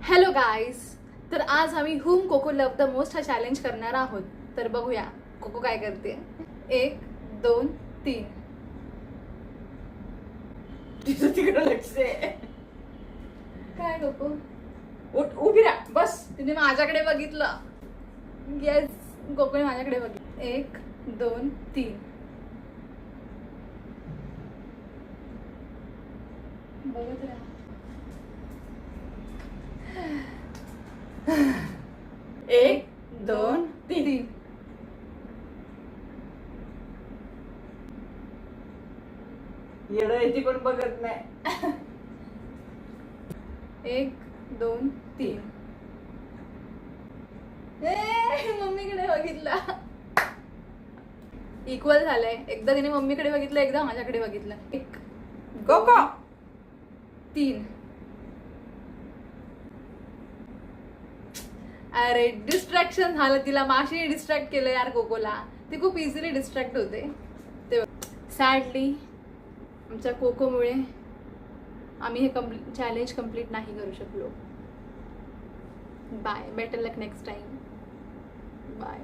Hello guys, तर आज आम्ही हुम कोको लव द मोस्ट हा चॅलेंज करणार आहोत. तर बघूया कोको काय करते. 1 2 3. तिचं तिकडं लक्ष आहे. काय कोको? उठ, उभी राहा, बस. तिने माझ्याकडे बघितलं. येस, कोकोने माझ्याकडे बघितलं. 1 2 3. बघत राहा. 1 2 3. येडं आहे ती पण बघत नाही. 1 2 3. मम्मीकडे बघितला. इक्वल झालंय. एकदा तिने मम्मीकडे बघितलं, एकदा माझ्याकडे बघितलं. 1 कोको 3. अरे डिस्ट्रॅक्शन झालं. तिला माशी डिस्ट्रॅक्ट केलं यार कोकोला. ती खूप इझिली डिस्ट्रॅक्ट होते. ते सॅडली आमच्या कोकोमुळे आम्ही हे चॅलेंज कम्प्लीट नाही करू शकलो. बाय. बेटर लक नेक्स्ट टाइम. बाय.